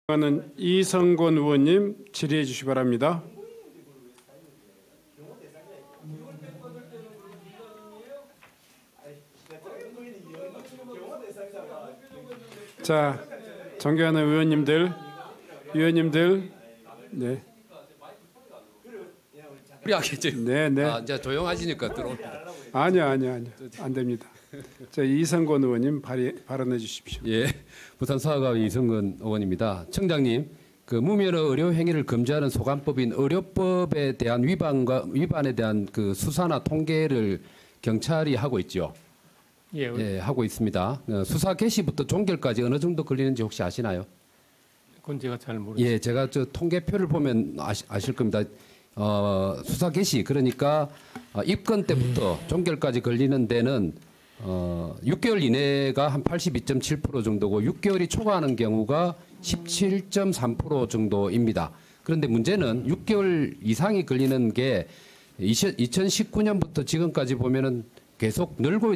하는 이성건 의원님 질의해 주시기 바랍니다. 자, 존경하는 의원님들, 네. 네, 네. 이제 조용하시니까 들어옵니다. 아니요, 안 됩니다. 자, 이성건 의원님 발언해 주십시오. 예, 부산 사학의 이성건 의원입니다. 청장님, 그 무면허 의료 행위를 금지하는 소관법인 의료법에 대한 위반에 대한 그 수사나 통계를 경찰이 하고 있죠. 예, 하고 있습니다. 수사 개시부터 종결까지 어느 정도 걸리는지 혹시 아시나요? 그건 제가 잘 모르겠습니다. 예, 제가 저 통계표를 보면 아실 겁니다. 수사 개시, 그러니까 입건 때부터 종결까지 걸리는 데는 6개월 이내가 한 82.7% 정도고 6개월이 초과하는 경우가 17.3% 정도입니다. 그런데 문제는 6개월 이상이 걸리는 게 2019년부터 지금까지 보면은 계속 늘고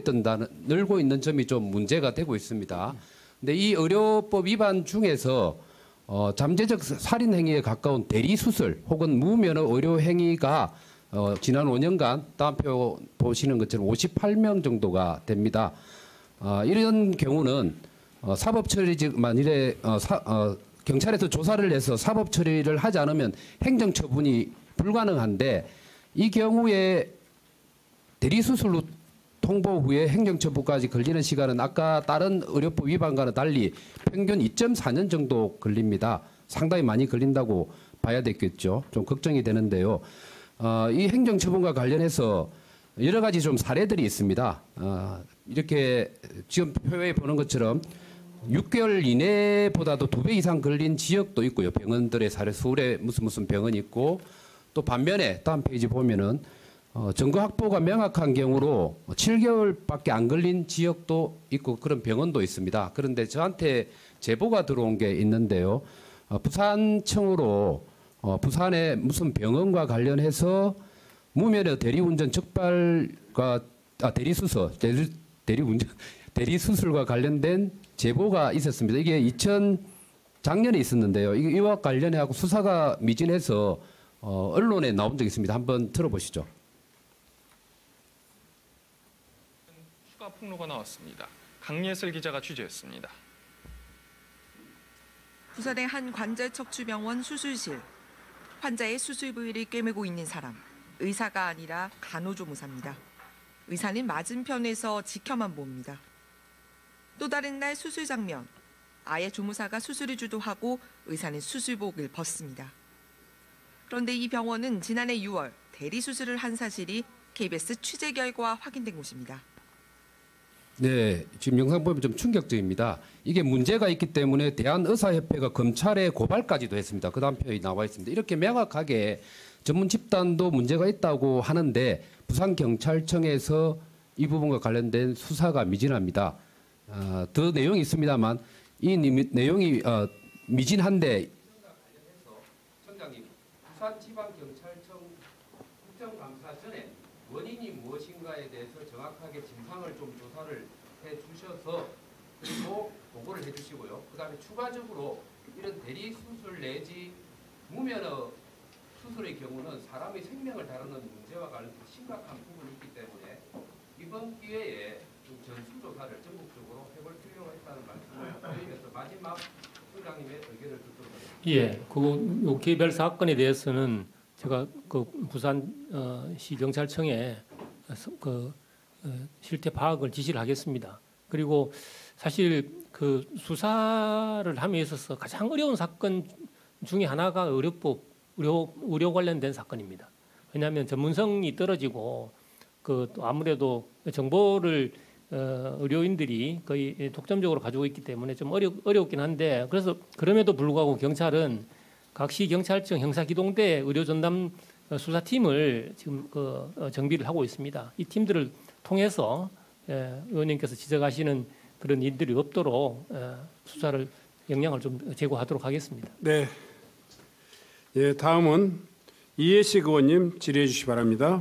있는 점이 좀 문제가 되고 있습니다. 근데 이 의료법 위반 중에서 잠재적 살인 행위에 가까운 대리 수술 혹은 무면허 의료 행위가 지난 5년간 다음 표 보시는 것처럼 58명 정도가 됩니다. 이런 경우는 사법 처리 만일에 경찰에서 조사를 해서 사법 처리를 하지 않으면 행정 처분이 불가능한데 이 경우에 대리 수술로 통보 후에 행정 처분까지 걸리는 시간은 아까 다른 의료법 위반과는 달리 평균 2.4년 정도 걸립니다. 상당히 많이 걸린다고 봐야 되겠죠. 좀 걱정이 되는데요. 이 행정 처분과 관련해서 여러 가지 좀 사례들이 있습니다. 이렇게 지금 표에 보는 것처럼 6개월 이내보다도 2배 이상 걸린 지역도 있고요. 병원들의 사례, 서울에 무슨 병원이 있고 또 반면에 다음 페이지 보면은 증거 확보가 명확한 경우로 7개월밖에 안 걸린 지역도 있고 그런 병원도 있습니다. 그런데 저한테 제보가 들어온 게 있는데요. 부산청으로 부산의 무슨 병원과 관련해서 무면허 대리운전 적발과 대리수술과 관련된 제보가 있었습니다. 이게 작년에 있었는데요. 이와 관련해서 수사가 미진해서 언론에 나온 적이 있습니다. 한번 들어보시죠. 추가 폭로가 나왔습니다. 강예슬 기자가 취재했습니다. 부산의 한 관절척추병원 수술실. 환자의 수술 부위를 꿰매고 있는 사람. 의사가 아니라 간호조무사입니다. 의사는 맞은편에서 지켜만 봅니다. 또 다른 날 수술 장면. 아예 조무사가 수술을 주도하고 의사는 수술복을 벗습니다. 그런데 이 병원은 지난해 6월 대리수술을 한 사실이 KBS 취재 결과 확인된 곳입니다. 네, 지금 영상 보면 좀 충격적입니다. 이게 문제가 있기 때문에 대한의사협회가 검찰에 고발까지도 했습니다. 그 다음 표에 나와 있습니다. 이렇게 명확하게 전문 집단도 문제가 있다고 하는데 부산경찰청에서 이 부분과 관련된 수사가 미진합니다. 더 내용이 있습니다만 이 내용이 미진한데 청장님, 부산지방경찰청 국정감사 전에 원인이 무엇인가에 대해서 정확하게 진상을 좀 조사를 해주셔서 그리고 보고를 해주시고요. 그다음에 추가적으로 이런 대리 수술 내지 무면허 수술의 경우는 사람의 생명을 다루는 문제와 관련해서 심각한 부분이 있기 때문에 이번 기회에 좀 전수조사를 전국적으로 해볼 필요가 있다는 말씀을 드리면서 마지막 소장님의 의견을 듣도록 하겠습니다. 예, 그 개별 사건에 대해서는 제가 그 부산시 경찰청에 실태 파악을 지시를 하겠습니다. 그리고 사실 그 수사를 함에 있어서 가장 어려운 사건 중에 하나가 의료 관련된 사건입니다. 왜냐하면 전문성이 떨어지고 또 아무래도 정보를 의료인들이 거의 독점적으로 가지고 있기 때문에 좀 어렵긴 한데 그래서 그럼에도 불구하고 경찰은 각 시 경찰청 형사기동대 의료전담 수사팀을 지금 정비를 하고 있습니다. 이 팀들을 통해서 의원님께서 지적하시는 그런 일들이 없도록 수사를 역량을 좀 제고하도록 하겠습니다. 네. 예, 다음은 이해식 의원님 질의해 주시기 바랍니다.